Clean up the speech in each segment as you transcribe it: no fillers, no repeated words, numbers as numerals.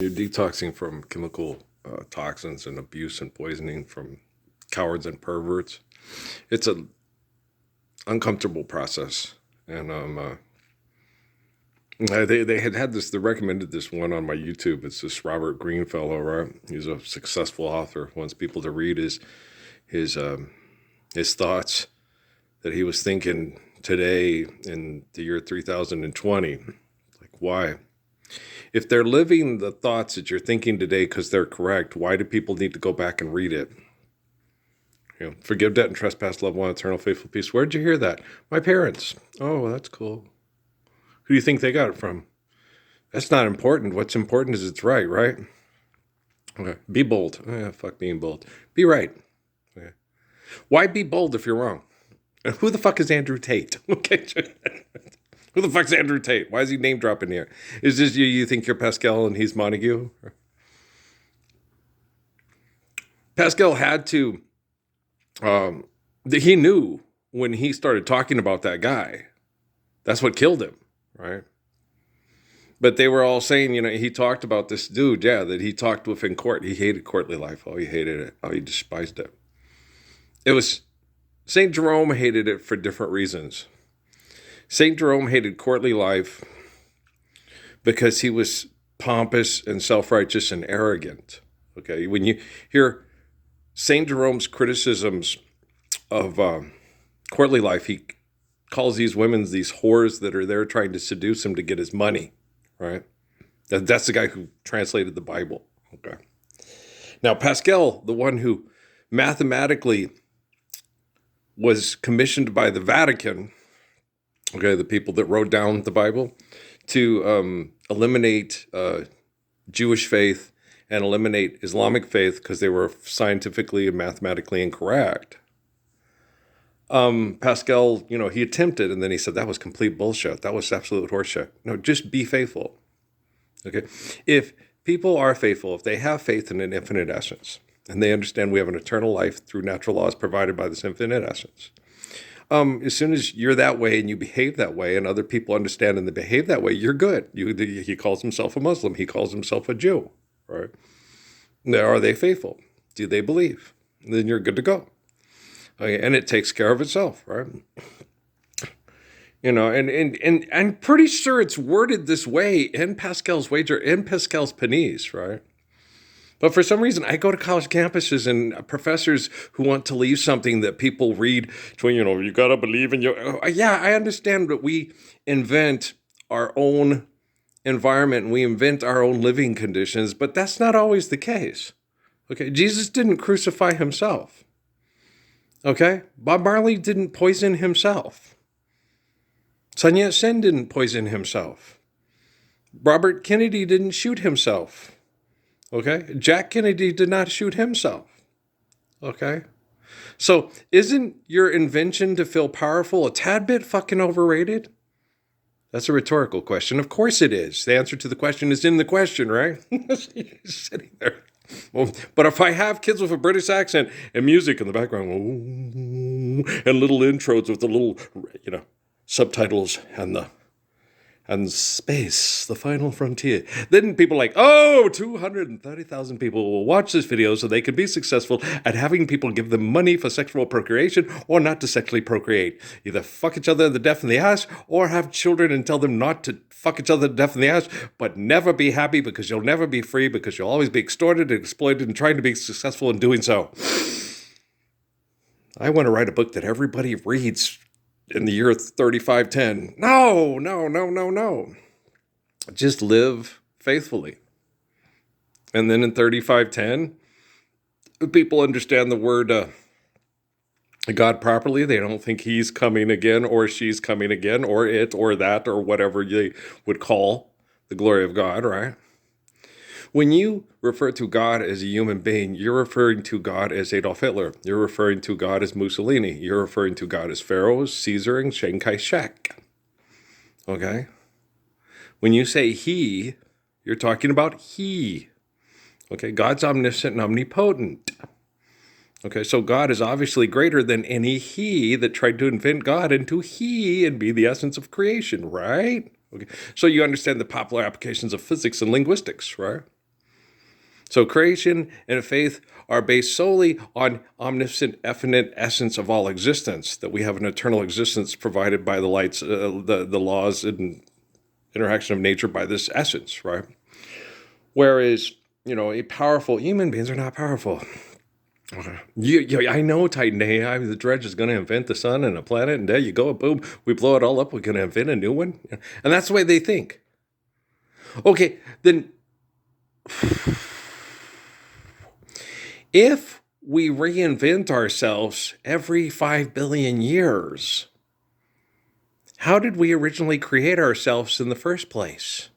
You're detoxing from chemical toxins and abuse and poisoning from cowards and perverts. It's an uncomfortable process. And they had this, they recommended this one on my YouTube. It's this Robert Greene fellow, right? He's a successful author. Wants people to read his thoughts that he was thinking today in the year 3020. Like, why? If they're living the thoughts that you're thinking today because they're correct, why do people need to go back and read it? Forgive debt and trespass, love one, eternal, faithful peace. Where'd you hear that? My parents. Oh, that's cool. Who do you think they got it from? That's not important. What's important is it's right, right? Okay. Be bold. Fuck being bold. Be right. Okay. Why be bold if you're wrong? And who the fuck is Andrew Tate? Okay. Who the fuck's Andrew Tate? Why is he name dropping here? Is this you think you're Pascal and he's Montague? Pascal had to, he knew when he started talking about that guy, that's what killed him, right? But they were all saying, he talked about this dude, that he talked with in court. He hated courtly life. Oh, he hated it. Oh, he despised it. It was, St. Jerome hated it for different reasons. St. Jerome hated courtly life because he was pompous and self-righteous and arrogant. Okay, when you hear St. Jerome's criticisms of courtly life, he calls these women these whores that are there trying to seduce him to get his money, right? That's the guy who translated the Bible. Okay. Now, Pascal, the one who mathematically was commissioned by the Vatican, okay, the people that wrote down the Bible, to eliminate Jewish faith and eliminate Islamic faith because they were scientifically and mathematically incorrect. Pascal, he attempted, and then he said that was complete bullshit. That was absolute horseshit. No, just be faithful. Okay, if people are faithful, if they have faith in an infinite essence, and they understand we have an eternal life through natural laws provided by this infinite essence, as soon as you're that way and you behave that way and other people understand and they behave that way, you're good. He calls himself a Muslim. He calls himself a Jew, right? Now, are they faithful? Do they believe? Then you're good to go. Okay, and it takes care of itself, right? And I'm pretty sure it's worded this way in Pascal's wager, in Pascal's pennies, right? But for some reason, I go to college campuses and professors who want to leave something that people read to, you got to believe in your... Yeah, I understand that we invent our own environment and we invent our own living conditions, but that's not always the case. Okay, Jesus didn't crucify himself. Okay, Bob Marley didn't poison himself. Sun Yat-sen didn't poison himself. Robert Kennedy didn't shoot himself. Okay, Jack Kennedy did not shoot himself. Okay, so isn't your invention to feel powerful a tad bit fucking overrated? That's a rhetorical question. Of course it is. The answer to the question is in the question, right? You're sitting there. Well, but if I have kids with a British accent and music in the background, and little intros with the little, subtitles and space, the final frontier. Then people are like, 230,000 people will watch this video so they can be successful at having people give them money for sexual procreation or not to sexually procreate. Either fuck each other in the deaf and the ass or have children and tell them not to fuck each other in the deaf and the ass, but never be happy because you'll never be free because you'll always be extorted and exploited and trying to be successful in doing so. I want to write a book that everybody reads in the year 3510. No. Just live faithfully. And then in 3510, people understand the word God properly. They don't think he's coming again or she's coming again or it or that or whatever you would call the glory of God, right? When you refer to God as a human being, you're referring to God as Adolf Hitler. You're referring to God as Mussolini. You're referring to God as Pharaoh, Caesar, and Chiang Kai-shek. Okay? When you say he, you're talking about he. Okay? God's omniscient and omnipotent. Okay? So God is obviously greater than any he that tried to invent God into he and be the essence of creation, right? Okay? So you understand the popular applications of physics and linguistics, right? So creation and faith are based solely on omniscient, infinite essence of all existence, that we have an eternal existence provided by the lights, the laws and interaction of nature by this essence, right? Whereas, a powerful human beings are not powerful. I know, Titan AI, the Dredge is going to invent the sun and a planet, and there you go, boom, we blow it all up, we're going to invent a new one. And that's the way they think. Okay, then if we reinvent ourselves every 5 billion years, how did we originally create ourselves in the first place?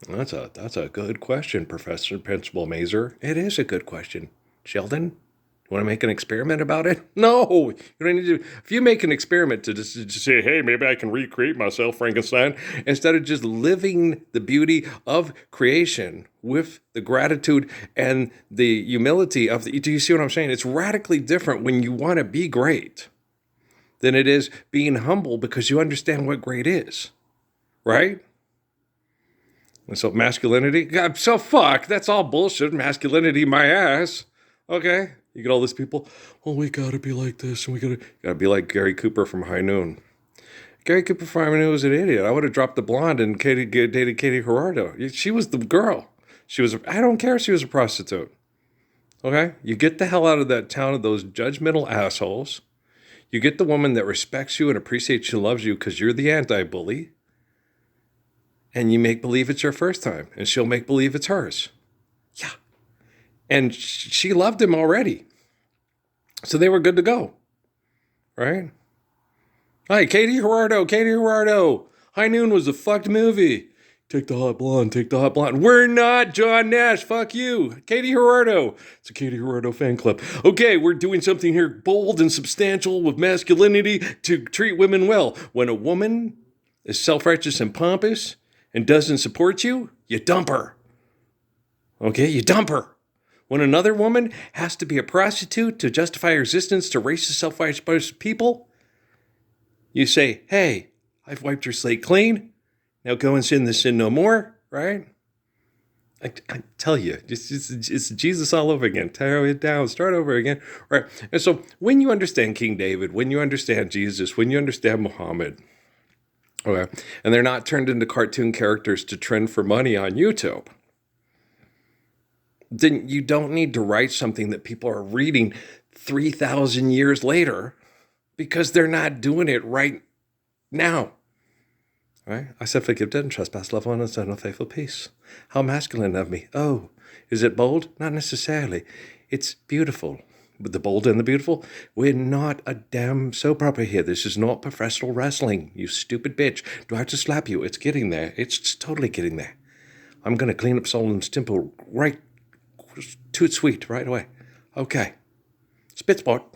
That's a good question, Professor Principal Mazer. It is a good question. Sheldon, you want to make an experiment about it? No, you don't need to. If you make an experiment to just say, hey, maybe I can recreate myself, Frankenstein, instead of just living the beauty of creation with the gratitude and the humility of do you see what I'm saying? It's radically different when you want to be great than it is being humble because you understand what great is, right? And so masculinity, God, so fuck, that's all bullshit. Masculinity, my ass. Okay, you get all these people, well, we gotta be like this, and we gotta be like Gary Cooper from High Noon. Gary Cooper from High Noon was an idiot. I would have dropped the blonde and dated Katie Gerardo. She was the girl. I don't care if she was a prostitute. Okay, you get the hell out of that town of those judgmental assholes. You get the woman that respects you and appreciates you and loves you because you're the anti-bully. And you make believe it's your first time, and she'll make believe it's hers. Yeah. And she loved him already. So they were good to go. Right? Hi, Katie Gerardo. High Noon was a fucked movie. Take the hot blonde. We're not John Nash. Fuck you. Katie Gerardo. It's a Katie Gerardo fan club. Okay, we're doing something here bold and substantial with masculinity to treat women well. When a woman is self-righteous and pompous and doesn't support you, you dump her. Okay, you dump her. When another woman has to be a prostitute to justify her existence to racist, self-righteous people, you say, hey, I've wiped your slate clean. Now go and sin the sin no more, right? I tell you, it's Jesus all over again. Tear it down, start over again, right? And so when you understand King David, when you understand Jesus, when you understand Muhammad, okay, and they're not turned into cartoon characters to trend for money on YouTube, then you don't need to write something that people are reading 3,000 years later because they're not doing it right now. Right? I said, forgive, didn't trespass, love one, and send no faithful peace. How masculine of me. Oh, is it bold? Not necessarily. It's beautiful. With the bold and the beautiful, we're not a damn soap opera here. This is not professional wrestling, you stupid bitch. Do I have to slap you? It's getting there. It's totally getting there. I'm going to clean up Solomon's temple right, toot sweet, right away. Okay. Spit spot.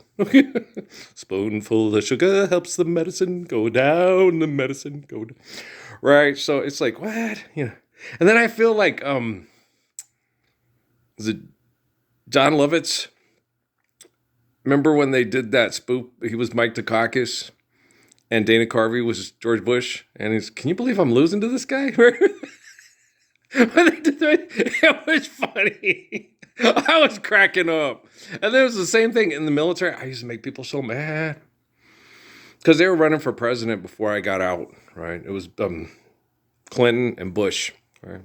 Spoonful of sugar helps the medicine go down. Right, so it's like, what? And then I feel like, is it John Lovitz? Remember when they did that spoof? He was Mike Dukakis, and Dana Carvey was George Bush, and can you believe I'm losing to this guy? When they did that, it was funny. I was cracking up. And there was the same thing in the military. I used to make people so mad. Because they were running for president before I got out, right? It was Clinton and Bush, right?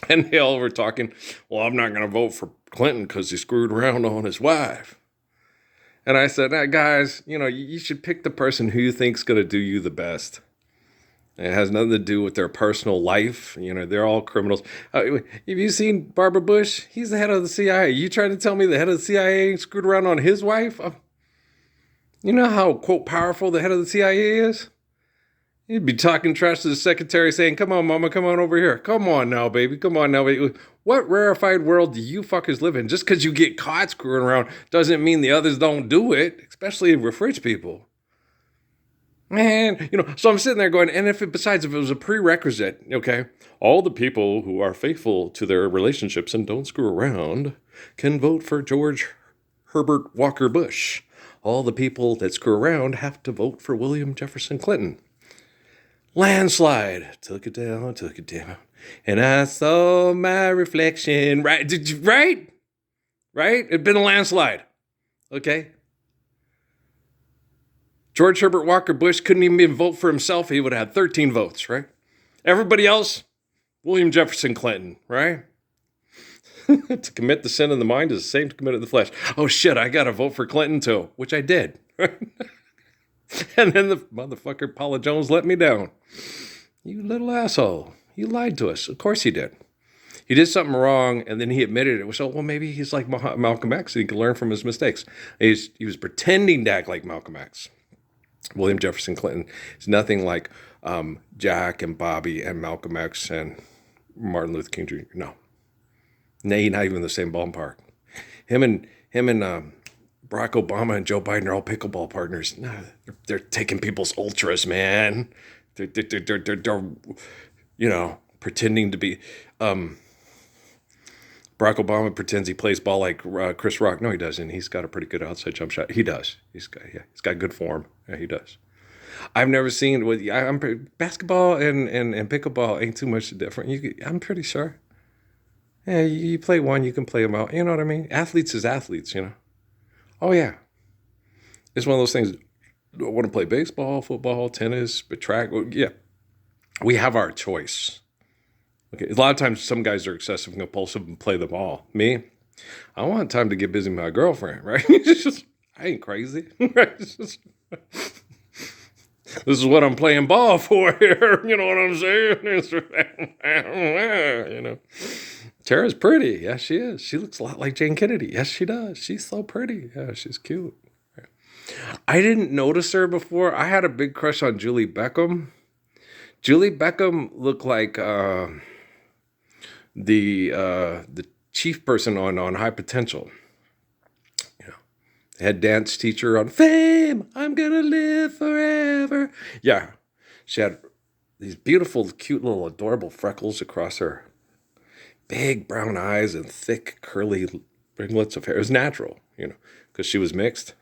And they all were talking, well, I'm not going to vote for Clinton because he screwed around on his wife. And I said, guys, you should pick the person who you think's going to do you the best. It has nothing to do with their personal life. They're all criminals. Have you seen Barbara Bush? He's the head of the CIA. You trying to tell me the head of the CIA screwed around on his wife? You know how, quote, powerful the head of the CIA is? He'd be talking trash to the secretary saying, come on, mama, come on over here. Come on now, baby. Come on now, baby. What rarefied world do you fuckers live in? Just because you get caught screwing around doesn't mean the others don't do it, especially with rich people. Man, so I'm sitting there going, and if it was a prerequisite, okay, all the people who are faithful to their relationships and don't screw around can vote for George Herbert Walker Bush. All the people that screw around have to vote for William Jefferson Clinton. Landslide. Took it down. And I saw my reflection. Right? Right? Right? It'd been a landslide. Okay? George Herbert Walker Bush couldn't even vote for himself. He would have had 13 votes, right? Everybody else, William Jefferson Clinton, right? To commit the sin in the mind is the same to commit it in the flesh. Oh shit, I gotta vote for Clinton too, which I did. And then the motherfucker Paula Jones let me down. You little asshole. You lied to us. Of course he did. He did something wrong, and then he admitted it. So, well, maybe he's like Malcolm X, and he can learn from his mistakes. He was pretending to act like Malcolm X. William Jefferson Clinton is nothing like Jack and Bobby and Malcolm X and Martin Luther King Jr. No, nay, not even the same ballpark. Him and Barack Obama and Joe Biden are all pickleball partners. No, they're taking people's ultras, man. They're pretending to be. Barack Obama pretends he plays ball like Chris Rock. No, he doesn't. He's got a pretty good outside jump shot. He does. He's got good form. Yeah, he does. I've never seen basketball and pickleball ain't too much different. I'm pretty sure. Yeah, you play one, you can play them out. You know what I mean? Athletes is athletes, you know. Oh yeah, it's one of those things. I want to play baseball, football, tennis, but track. Yeah, we have our choice. Okay, a lot of times some guys are excessive and compulsive and play them all. Me, I want time to get busy with my girlfriend, right? I ain't crazy. Right? This is what I'm playing ball for here. You know what I'm saying? You know, Tara's pretty. Yes, she is. She looks a lot like Jane Kennedy. Yes, she does. She's so pretty. Yeah, she's cute. I didn't notice her before. I had a big crush on Julie Beckham. Julie Beckham looked like the chief person on High Potential. You know, the head dance teacher on Fame. I'm gonna live forever. Yeah, she had these beautiful, cute, little, adorable freckles across her big brown eyes and thick, curly ringlets of hair. It was natural, you know, because she was mixed.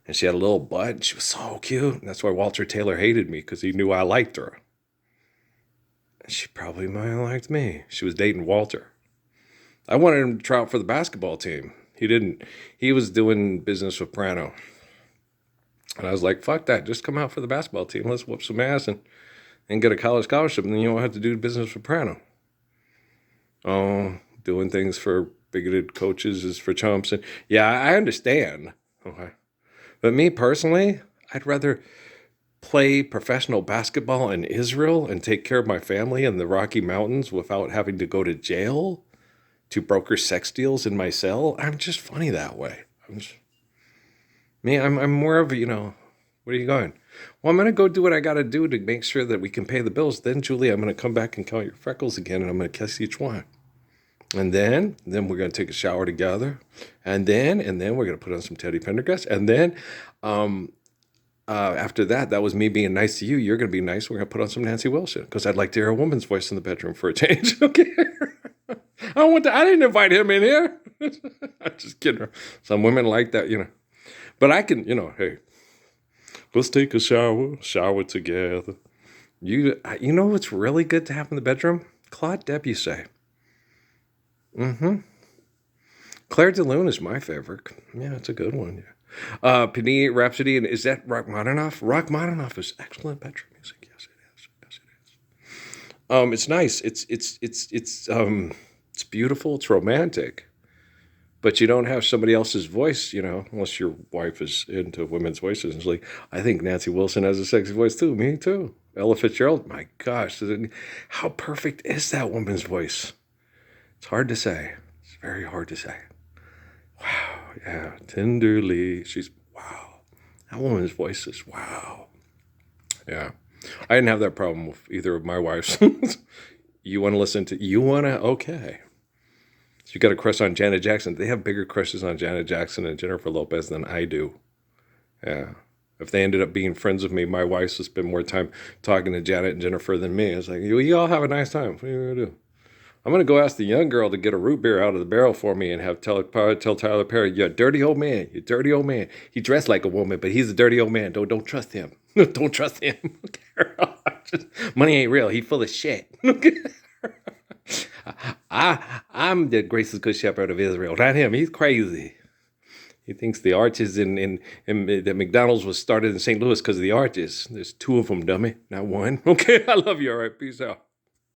And she had a little butt, and she was so cute. And that's why Walter Taylor hated me, because he knew I liked her. And she probably might have liked me. She was dating Walter. I wanted him to try out for the basketball team. He didn't. He was doing business with Prano. And I was like, fuck that. Just come out for the basketball team. Let's whoop some ass and get a college scholarship. And then you don't have to do business with Prano. Oh, doing things for bigoted coaches is for chumps. And yeah, I understand. Okay. But me personally, I'd rather play professional basketball in Israel and take care of my family in the Rocky Mountains without having to go to jail to broker sex deals in my cell. I'm just funny that way. I'm more of a, you know, where are you going? Well, I'm going to go do what I got to do to make sure that we can pay the bills. Then, Julie, I'm going to come back and count your freckles again, and I'm going to kiss each one. And then we're going to take a shower together. And then we're going to put on some Teddy Pendergrass. And then after that was me being nice to you. You're going to be nice. We're going to put on some Nancy Wilson, because I'd like to hear a woman's voice in the bedroom for a change. Okay. I didn't invite him in here. I'm just kidding. Some women like that, you know. But I can, you know, hey, let's take a shower together. You know what's really good to have in the bedroom? Claude Debussy. Mm-hmm. Claire de Lune is my favorite. Yeah, it's a good one. Yeah. Panini Rhapsody, and is that Rachmaninoff? Rachmaninoff is excellent bedroom music. Yes, it is. Yes, it is. It's nice. It's beautiful. It's romantic. But you don't have somebody else's voice, you know, unless your wife is into women's voices. It's like, I think Nancy Wilson has a sexy voice too. Me too. Ella Fitzgerald. My gosh, how perfect is that woman's voice? It's hard to say. It's very hard to say. Wow, yeah, tenderly. Wow. That woman's voice is wow. Yeah. I didn't have that problem with either of my wives. Okay. So you got a crush on Janet Jackson. They have bigger crushes on Janet Jackson and Jennifer Lopez than I do. Yeah. If they ended up being friends with me, my wife would spend more time talking to Janet and Jennifer than me. It's like, you all have a nice time. What are you going to do? I'm going to go ask the young girl to get a root beer out of the barrel for me and tell Tyler Perry, you're a dirty old man. You're a dirty old man. He dressed like a woman, but he's a dirty old man. Don't trust him. Don't trust him. Money ain't real. He full of shit. I'm the greatest good shepherd of Israel, not him. He's crazy. He thinks the arches in the McDonald's was started in St. Louis because of the arches. There's two of them, dummy, not one. Okay, I love you. All right, peace out.